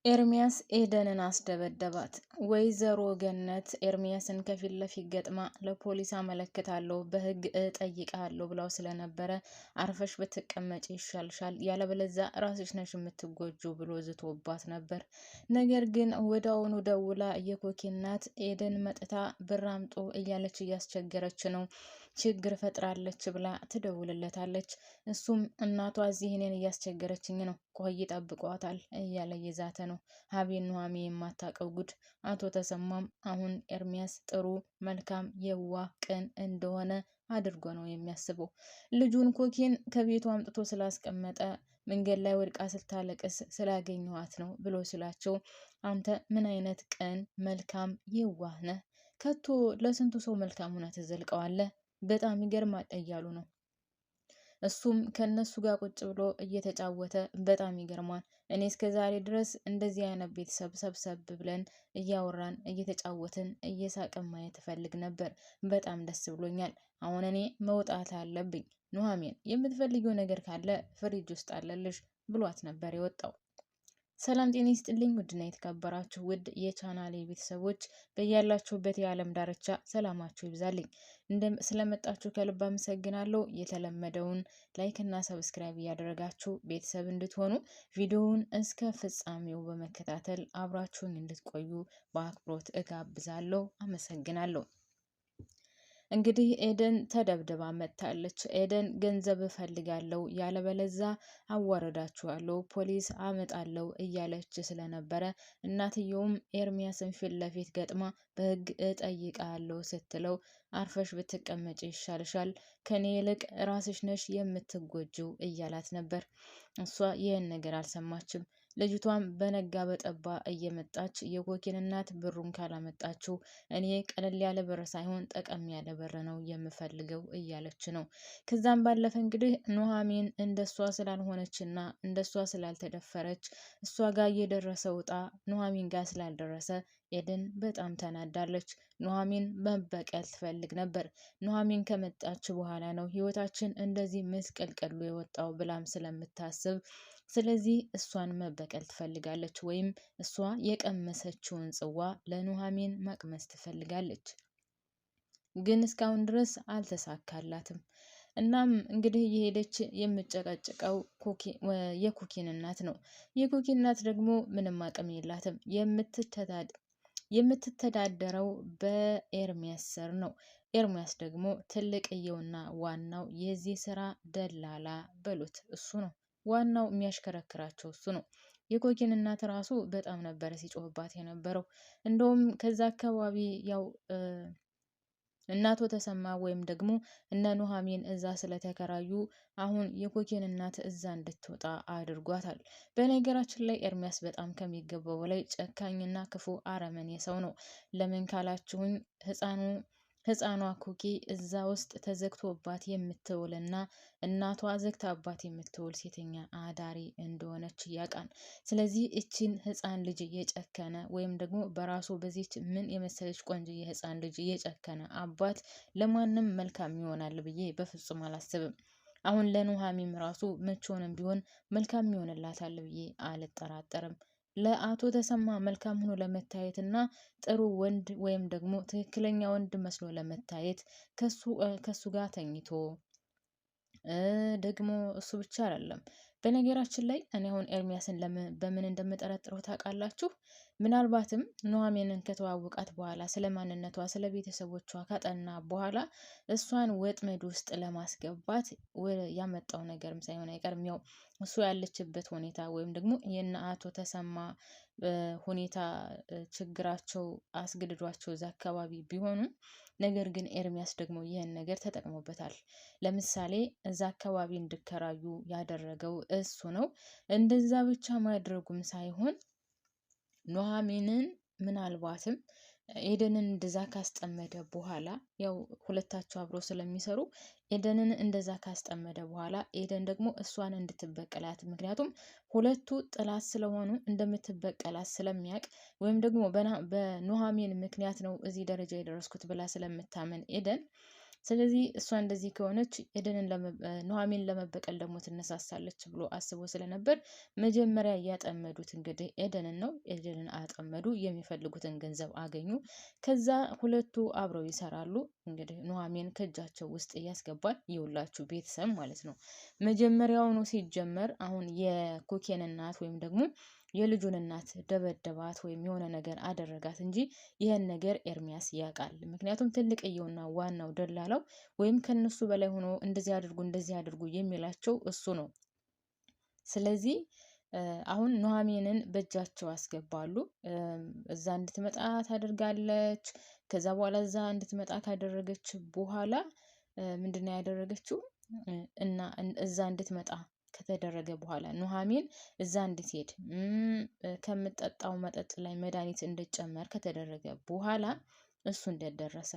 ኤርሚያስ ኤደንን አስደበደባት። ወይዘሮ ገነት ኤርሚያስን ከፊት ለፊት ገጥማ ለፖሊስ አመለክታለሁ በህግ እጠይቃለሁ ብለው ስለነበረ አርፈሽ ብትቀመጪ ይሻልሻል፣ ያለበለዛ ራስሽ ነሽ የምትጎጁ ብሎ ዝቶባት ነበር። ነገር ግን ወዲያውኑ ደውላ የኮኪ እናት ኤደን መጥታ ብር አምጡ እያለች እያስቸገረች ነው፣ ችግር ፈጥራለች ብላ ትደውልለታለች። እሱም እናቷ እዚህ እኔን እያስቸገረችኝ ነው፣ ቆይ ይጠብቋታል እያለ እየዛተ ነው። ሀቤን ኑሃሚ የማታውቀው ጉድ። አቶ ተሰማም አሁን ኤርሚያስ ጥሩ መልካም የዋህ ቅን እንደሆነ አድርጎ ነው የሚያስበው። ልጁን ኮኪን ከቤቱ አምጥቶ ስላስቀመጠ መንገድ ላይ ወድቃ ስታለቅስ ስላገኘኋት ነው ብሎ ሲላቸው፣ አንተ ምን አይነት ቅን መልካም የዋህ ነህ? ከቶ ለስንቱ ሰው መልካም ሆነ ትዘልቀዋለህ? በጣም ይገርማል እያሉ ነው። እሱም ከነሱ ጋር ቁጭ ብሎ እየተጫወተ በጣም ይገርማል። እኔ እስከ ዛሬ ድረስ እንደዚህ አይነት ቤተሰብ ሰብሰብ ብለን እያወራን እየተጫወትን እየሳቅን ማየት እፈልግ ነበር። በጣም ደስ ብሎኛል። አሁን እኔ መውጣት አለብኝ። ኑሃሚን የምትፈልጊው ነገር ካለ ፍሪጅ ውስጥ አለልሽ ብሏት ነበር የወጣው። ሰላም ጤና ይስጥልኝ ውድና የተከበራችሁ ውድ የቻናሌ ቤተሰቦች በያላችሁበት የዓለም ዳርቻ ሰላማችሁ ይብዛልኝ። ስለመጣችሁ ከልብ አመሰግናለሁ። የተለመደውን ላይክ እና ሰብስክራይብ እያደረጋችሁ ቤተሰብ እንድትሆኑ ቪዲዮውን እስከ ፍጻሜው በመከታተል አብራችሁን እንድትቆዩ በአክብሮት እጋብዛለሁ። አመሰግናለሁ። እንግዲህ ኤደን ተደብድባ መጥታለች። ኤደን ገንዘብ እፈልጋለሁ ያለበለዛ አዋረዳችኋለሁ፣ ፖሊስ አመጣለሁ እያለች ስለነበረ እናትየውም ኤርሚያስን ፊት ለፊት ገጥማ በህግ እጠይቃለሁ ስትለው አርፈሽ ብትቀመጭ ይሻልሻል፣ ከኔ ይልቅ ራስሽ ነሽ የምትጎጂው እያላት ነበር። እሷ ይህን ነገር አልሰማችም። ልጅቷም በነጋ በጠባ እየመጣች የኮኪን እናት ብሩን ካላመጣችው እኔ ቀለል ያለ ብር ሳይሆን ጠቀም ያለ ብር ነው የምፈልገው እያለች ነው። ከዛም ባለፈ እንግዲህ ኑሃሚን እንደሷ ስላልሆነችና እንደሷ ስላልተደፈረች እሷ ጋር የደረሰው ዕጣ ኑሃሚን ጋር ስላልደረሰ ኤደን በጣም ተናዳለች። ኑሃሚን መበቀል ትፈልግ ነበር። ኑሃሚን ከመጣች በኋላ ነው ህይወታችን እንደዚህ ምስቅልቅሉ የወጣው ብላም ስለምታስብ ስለዚህ እሷን መበቀል ትፈልጋለች፣ ወይም እሷ የቀመሰችውን ጽዋ ለኑሃሚን ማቅመስ ትፈልጋለች። ግን እስካሁን ድረስ አልተሳካላትም። እናም እንግዲህ የሄደች የምጨቀጭቀው የኮኪን እናት ነው። የኮኪን እናት ደግሞ ምንም አቅም የላትም። የምትተዳደረው በኤርሚያስ ስር ነው። ኤርሚያስ ደግሞ ትልቅየውና ዋናው የዚህ ስራ ደላላ በሉት እሱ ነው። ዋናው የሚያሽከረክራቸው እሱ ነው። የኮኪን እናት ራሱ በጣም ነበረ ሲጮህባት የነበረው። እንደውም ከዛ አካባቢ ያው እናቶ ተሰማ ወይም ደግሞ እነ ኑሃሚን እዛ ስለተከራዩ አሁን የኮኪን እናት እዛ እንድትወጣ አድርጓታል። በነገራችን ላይ ኤርሚያስ በጣም ከሚገባው በላይ ጨካኝና ክፉ አረመኔ ሰው ነው። ለምን ካላችሁኝ ህፃኗ ኮኪ እዛ ውስጥ ተዘግቶባት የምትውልና እናቷ ዘግታባት የምትውል ሴተኛ አዳሪ እንደሆነች ያውቃል። ስለዚህ እቺን ህፃን ልጅ እየጨከነ ወይም ደግሞ በራሱ በዚች ምን የመሰለች ቆንጆ የህፃን ልጅ እየጨከነ አባት ለማንም መልካም ይሆናል ብዬ በፍጹም አላስብም። አሁን ለኑሃሚም ራሱ መቼውንም ቢሆን መልካም ይሆንላታል ብዬ አልጠራጠርም። ለአቶ ተሰማ መልካም ሆኖ ለመታየት እና ጥሩ ወንድ ወይም ደግሞ ትክክለኛ ወንድ መስሎ ለመታየት ከሱ ጋር ተኝቶ ደግሞ እሱ ብቻ አይደለም። በነገራችን ላይ እኔ አሁን ኤርሚያስን በምን እንደምጠረጥረው ታውቃላችሁ? ምናልባትም ኑሃሚንን ከተዋወቃት በኋላ ስለ ማንነቷ ስለ ቤተሰቦቿ ካጠና በኋላ እሷን ወጥመድ ውስጥ ለማስገባት ያመጣው ነገርም ሳይሆን አይቀርም። ያው እሱ ያለችበት ሁኔታ ወይም ደግሞ የእነ አቶ ተሰማ ሁኔታ ችግራቸው አስገድዷቸው እዛ አካባቢ ቢሆኑም ነገር ግን ኤርሚያስ ደግሞ ይህን ነገር ተጠቅሞበታል። ለምሳሌ እዛ አካባቢ እንዲከራዩ ያደረገው እሱ ነው። እንደዛ ብቻ ማድረጉም ሳይሆን ኑሃሚንን ምናልባትም ኤደንን እንደዛ ካስጠመደ በኋላ ያው ሁለታቸው አብሮ ስለሚሰሩ ኤደንን እንደዛ ካስጠመደ በኋላ ኤደን ደግሞ እሷን እንድትበቀላት፣ ምክንያቱም ሁለቱ ጥላት ስለሆኑ እንደምትበቀላት ስለሚያውቅ ወይም ደግሞ በኑሃሚን ምክንያት ነው እዚህ ደረጃ የደረስኩት ብላ ስለምታመን ኤደን ስለዚህ እሷ እንደዚህ ከሆነች ኑሐሚንን ለመበቀል ደግሞ ትነሳሳለች ብሎ አስቦ ስለነበር መጀመሪያ ያጠመዱት እንግዲህ ኤደንን ነው። ኤደንን አጠመዱ፣ የሚፈልጉትን ገንዘብ አገኙ። ከዛ ሁለቱ አብረው ይሰራሉ። እንግዲህ ኑሐሚን ከእጃቸው ውስጥ ያስገባል። የሁላችሁ ቤተሰብ ማለት ነው። መጀመሪያውኑ ሲጀመር አሁን የኮኬን እናት ወይም ደግሞ የልጁን እናት ደበደባት ወይም የሆነ ነገር አደረጋት እንጂ ይህን ነገር ኤርሚያስ ያውቃል። ምክንያቱም ትልቅየውና ዋናው ደላላው ወይም ከነሱ በላይ ሆኖ እንደዚህ አድርጉ የሚላቸው እሱ ነው። ስለዚህ አሁን ኑሐሚንን በእጃቸው ያስገባሉ። እዛ እንድትመጣ ታደርጋለች። ከዛ በኋላ እዛ እንድትመጣ ካደረገች በኋላ ምንድነው ያደረገችው? እና እዛ እንድትመጣ ከተደረገ በኋላ ኑሐሚን እዛ እንድትሄድ ከምጠጣው መጠጥ ላይ መድኃኒት እንድጨመር ከተደረገ በኋላ እሱ እንደደረሰ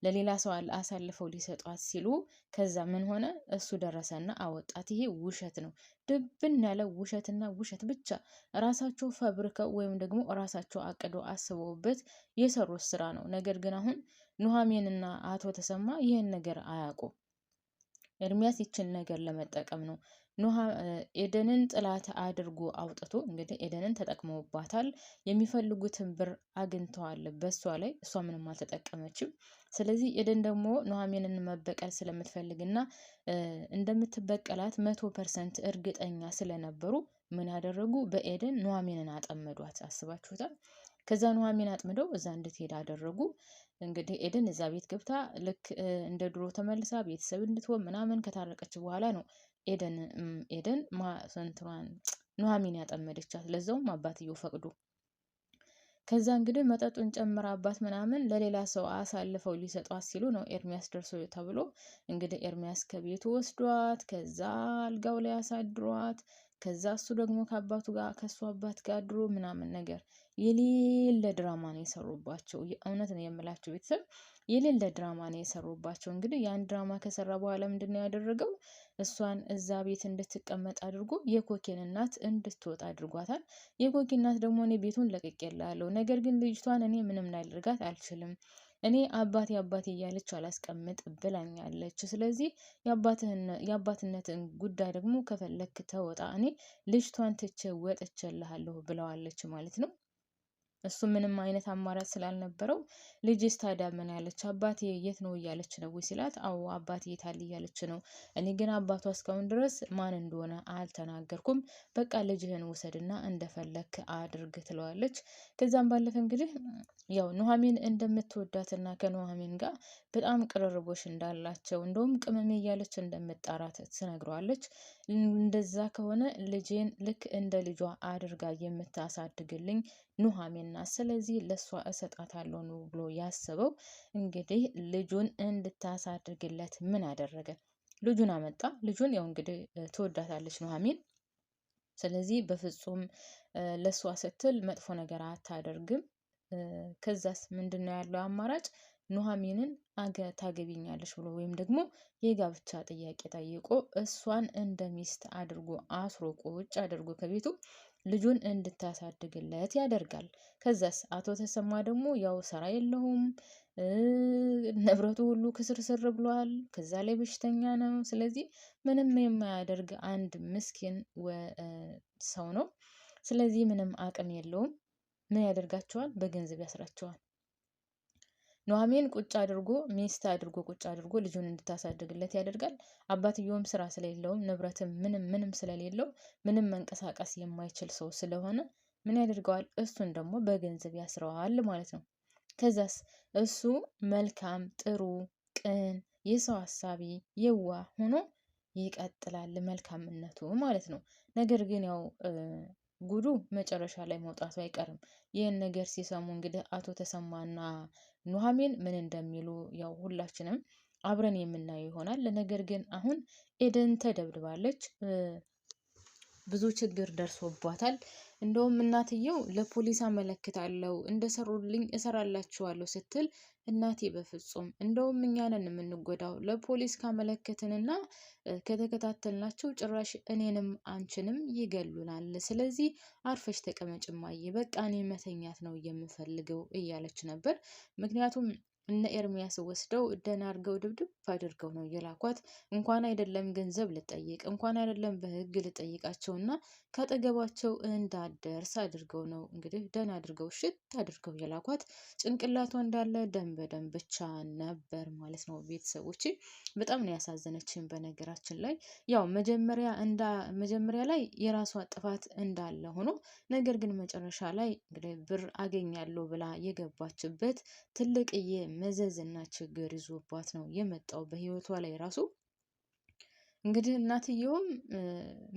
ለሌላ ሰው አሳልፈው ሊሰጧት ሲሉ ከዛ ምን ሆነ? እሱ ደረሰና አወጣት። ይሄ ውሸት ነው። ድብን ያለ ውሸትና ውሸት ብቻ ራሳቸው ፈብርከው ወይም ደግሞ ራሳቸው አቅዶ አስበውበት የሰሩት ስራ ነው። ነገር ግን አሁን ኑሐሚንና አቶ ተሰማ ይህን ነገር አያውቁም። ኤርሚያስ ይችን ነገር ለመጠቀም ነው ኤደንን ጥላት አድርጎ አውጥቶ እንግዲህ ኤደንን ተጠቅመውባታል። የሚፈልጉትን ብር አግኝተዋል በሷ ላይ፣ እሷ ምንም አልተጠቀመችም። ስለዚህ ኤደን ደግሞ ኑሐሚንን መበቀል ስለምትፈልግና እንደምትበቀላት 100% እርግጠኛ ስለነበሩ ምን ያደረጉ? በኤደን ኑሐሚንን አጠመዷት። አስባችሁታል? ከዛ ኑሐሚን አጥምደው እዛ እንድትሄድ አደረጉ። እንግዲህ ኤደን እዛ ቤት ገብታ ልክ እንደ ድሮ ተመልሳ ቤተሰብ እንድትሆን ምናምን ከታረቀች በኋላ ነው ኤደን ኑሐሚን ያጠመደቻት፣ ለዛውም አባትየው ፈቅዶ። ከዛ እንግዲህ መጠጡን ጨምራባት ምናምን ለሌላ ሰው አሳልፈው ሊሰጧት ሲሉ ነው ኤርሚያስ ደርሶ ተብሎ እንግዲህ ኤርሚያስ ከቤቱ ወስዷት ከዛ አልጋው ላይ አሳድሯት ከዛ እሱ ደግሞ ከእሱ አባት ጋር አድሮ ምናምን ነገር የሌለ ድራማ ነው የሰሩባቸው። የእውነት ነው የምላቸው ቤተሰብ የሌለ ድራማ ነው የሰሩባቸው። እንግዲህ ያን ድራማ ከሰራ በኋላ ምንድን ነው ያደረገው? እሷን እዛ ቤት እንድትቀመጥ አድርጎ የኮኬን እናት እንድትወጣ አድርጓታል። የኮኬን እናት ደግሞ እኔ ቤቱን ለቅቄላለሁ፣ ነገር ግን ልጅቷን እኔ ምንም ላደርጋት አልችልም፣ እኔ አባቴ እያለች አላስቀምጥ ብላኛለች። ስለዚህ የአባትነትን ጉዳይ ደግሞ ከፈለክ ተወጣ፣ እኔ ልጅቷን ትቼ ወጥቼልሃለሁ ብለዋለች ማለት ነው። እሱ ምንም አይነት አማራጭ ስላልነበረው ልጅስ ታዲያ ምን ያለች? አባቴ የት ነው እያለች ነው ሲላት፣ አዎ አባቴ የት አለ እያለች ነው። እኔ ግን አባቷ እስካሁን ድረስ ማን እንደሆነ አልተናገርኩም። በቃ ልጅህን ውሰድና እንደፈለክ አድርግ ትለዋለች። ከዛም ባለፈ እንግዲህ ያው ኑሐሚን እንደምትወዳትና ከኑሐሚን ጋር በጣም ቅርርቦሽ እንዳላቸው እንደውም ቅመሜ እያለች እንደምትጣራት ትነግረዋለች። እንደዛ ከሆነ ልጄን ልክ እንደ ልጇ አድርጋ የምታሳድግልኝ ኑሐሚን ናት፣ ስለዚህ ለሷ እሰጣታለሁ ነው ብሎ ያስበው። እንግዲህ ልጁን እንድታሳድግለት ምን አደረገ? ልጁን አመጣ። ልጁን ያው እንግዲህ ትወዳታለች ኑሐሚን። ስለዚህ በፍጹም ለሷ ስትል መጥፎ ነገር አታደርግም። ከዛስ ምንድነው ያለው አማራጭ? ኑሐሚንን ታገቢኛለሽ ብሎ ወይም ደግሞ የጋብቻ ጥያቄ ጠይቆ እሷን እንደ ሚስት አድርጎ አስሮ ቁጭ አድርጎ ከቤቱ ልጁን እንድታሳድግለት ያደርጋል። ከዛስ አቶ ተሰማ ደግሞ ያው ስራ የለውም፣ ንብረቱ ሁሉ ክስርስር ብሏል፣ ከዛ ላይ በሽተኛ ነው። ስለዚህ ምንም የማያደርግ አንድ ምስኪን ሰው ነው። ስለዚህ ምንም አቅም የለውም። ምን ያደርጋቸዋል? በገንዘብ ያስራቸዋል። ኑሐሚን ቁጭ አድርጎ ሚስት አድርጎ ቁጭ አድርጎ ልጁን እንድታሳድግለት ያደርጋል። አባትየውም ስራ ስለሌለውም ንብረትም ምንም ስለሌለው ምንም መንቀሳቀስ የማይችል ሰው ስለሆነ ምን ያደርገዋል? እሱን ደግሞ በገንዘብ ያስረዋል ማለት ነው። ከዛስ እሱ መልካም፣ ጥሩ፣ ቅን፣ የሰው ሀሳቢ፣ የዋህ ሆኖ ይቀጥላል መልካምነቱ ማለት ነው። ነገር ግን ያው ጉዱ መጨረሻ ላይ መውጣቱ አይቀርም። ይህን ነገር ሲሰሙ እንግዲህ አቶ ተሰማና ኑሐሚን ምን እንደሚሉ ያው ሁላችንም አብረን የምናየው ይሆናል። ነገር ግን አሁን ኤደን ተደብድባለች፣ ብዙ ችግር ደርሶባታል። እንደውም እናትየው ለፖሊስ አመለክታለሁ እንደሰሩልኝ እሰራላችኋለሁ ስትል እናቴ በፍጹም እንደውም እኛ ነን የምንጎዳው፣ ለፖሊስ ካመለከትንና ከተከታተልናቸው ጭራሽ እኔንም አንቺንም ይገሉናል። ስለዚህ አርፈሽ ተቀመጭ እማዬ፣ በቃ እኔ መተኛት ነው የምፈልገው እያለች ነበር። ምክንያቱም እነ ኤርሚያስ ወስደው ደህና አድርገው ድብድብ አድርገው ነው የላኳት። እንኳን አይደለም ገንዘብ ልጠይቅ እንኳን አይደለም በህግ ልጠይቃቸውና ካጠገባቸው እንዳደርስ አድርገው ነው እንግዲህ ደህና አድርገው ሽት አድርገው የላኳት። ጭንቅላቷ እንዳለ ደም በደም ብቻ ነበር ማለት ነው። ቤተሰቦቼ በጣም ነው ያሳዘነችን። በነገራችን ላይ ያው መጀመሪያ ላይ የራሷ ጥፋት እንዳለ ሆኖ ነገር ግን መጨረሻ ላይ እንግዲህ ብር አገኛለሁ ብላ የገባችበት ትልቅዬ መዘዝና ችግር ይዞባት ነው የመጣው በህይወቷ ላይ ራሱ። እንግዲህ እናትየውም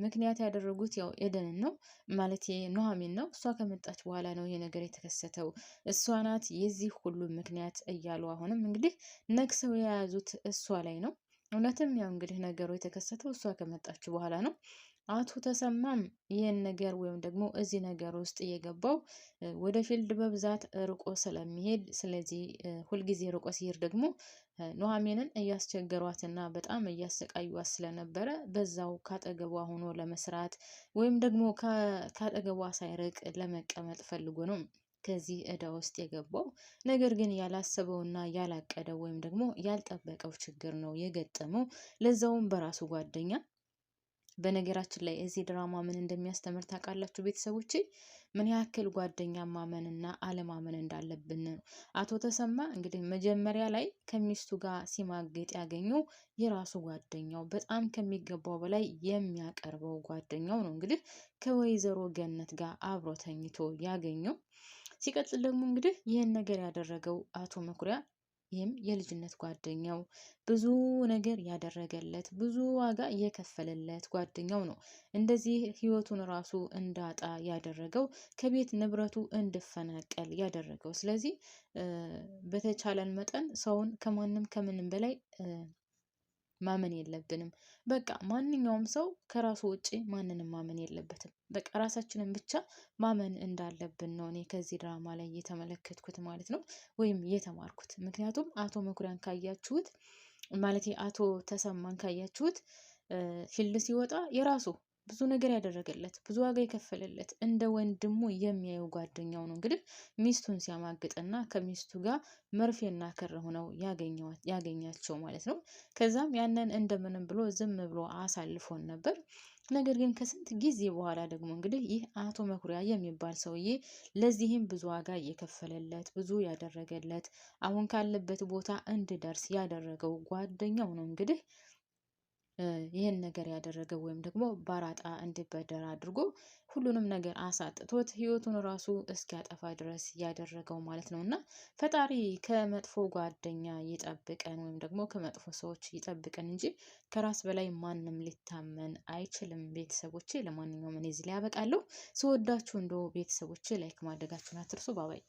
ምክንያት ያደረጉት ያው ኤደንን ነው ማለት ኑሐሚን ነው። እሷ ከመጣች በኋላ ነው ይሄ ነገር የተከሰተው፣ እሷ ናት የዚህ ሁሉ ምክንያት እያሉ አሁንም እንግዲህ ነክሰው የያዙት እሷ ላይ ነው። እውነትም ያው እንግዲህ ነገሩ የተከሰተው እሷ ከመጣች በኋላ ነው። አቶ ተሰማም ይህን ነገር ወይም ደግሞ እዚህ ነገር ውስጥ የገባው ወደ ፊልድ በብዛት ርቆ ስለሚሄድ፣ ስለዚህ ሁልጊዜ ርቆ ሲሄድ ደግሞ ኑሐሚንን እያስቸገሯትና በጣም እያሰቃዩት ስለነበረ በዛው ካጠገቧ ሆኖ ለመስራት ወይም ደግሞ ካጠገቧ ሳይርቅ ለመቀመጥ ፈልጎ ነው ከዚህ እዳ ውስጥ የገባው። ነገር ግን ያላሰበውና ያላቀደው ወይም ደግሞ ያልጠበቀው ችግር ነው የገጠመው፣ ለዛውም በራሱ ጓደኛ። በነገራችን ላይ እዚህ ድራማ ምን እንደሚያስተምር ታውቃላችሁ ቤተሰቦቼ? ምን ያክል ጓደኛ ማመንና አለማመን እንዳለብን ነው። አቶ ተሰማ እንግዲህ መጀመሪያ ላይ ከሚስቱ ጋር ሲማግጥ ያገኘው የራሱ ጓደኛው በጣም ከሚገባው በላይ የሚያቀርበው ጓደኛው ነው እንግዲህ ከወይዘሮ ገነት ጋር አብሮ ተኝቶ ያገኘው። ሲቀጥል ደግሞ እንግዲህ ይህን ነገር ያደረገው አቶ መኩሪያ፣ ይህም የልጅነት ጓደኛው ብዙ ነገር ያደረገለት ብዙ ዋጋ የከፈለለት ጓደኛው ነው እንደዚህ ህይወቱን ራሱ እንዳጣ ያደረገው፣ ከቤት ንብረቱ እንዲፈናቀል ያደረገው። ስለዚህ በተቻለን መጠን ሰውን ከማንም ከምንም በላይ ማመን የለብንም። በቃ ማንኛውም ሰው ከራሱ ውጪ ማንንም ማመን የለበትም። በቃ ራሳችንን ብቻ ማመን እንዳለብን ነው እኔ ከዚህ ድራማ ላይ የተመለከትኩት ማለት ነው፣ ወይም የተማርኩት። ምክንያቱም አቶ መኩሪያን ካያችሁት ማለት አቶ ተሰማን ካያችሁት ፊልድ ሲወጣ የራሱ ብዙ ነገር ያደረገለት ብዙ ዋጋ የከፈለለት እንደ ወንድሙ የሚያየው ጓደኛው ነው እንግዲህ ሚስቱን ሲያማግጥና ከሚስቱ ጋር መርፌና ክር ሆነው ያገኛቸው ማለት ነው። ከዛም ያንን እንደምንም ብሎ ዝም ብሎ አሳልፎን ነበር። ነገር ግን ከስንት ጊዜ በኋላ ደግሞ እንግዲህ ይህ አቶ መኩሪያ የሚባል ሰውዬ ለዚህም ብዙ ዋጋ እየከፈለለት ብዙ ያደረገለት አሁን ካለበት ቦታ እንዲደርስ ያደረገው ጓደኛው ነው እንግዲህ ይህን ነገር ያደረገው ወይም ደግሞ ባራጣ እንዲበደር አድርጎ ሁሉንም ነገር አሳጥቶት ህይወቱን ራሱ እስኪያጠፋ ድረስ ያደረገው ማለት ነው። እና ፈጣሪ ከመጥፎ ጓደኛ ይጠብቀን ወይም ደግሞ ከመጥፎ ሰዎች ይጠብቀን እንጂ ከራስ በላይ ማንም ሊታመን አይችልም። ቤተሰቦቼ ለማንኛውም እኔ እዚህ ላይ ያበቃለሁ። ስወዳችሁ እንደው ቤተሰቦቼ ላይክ ማድረጋችሁን አትርሱ። ባባይ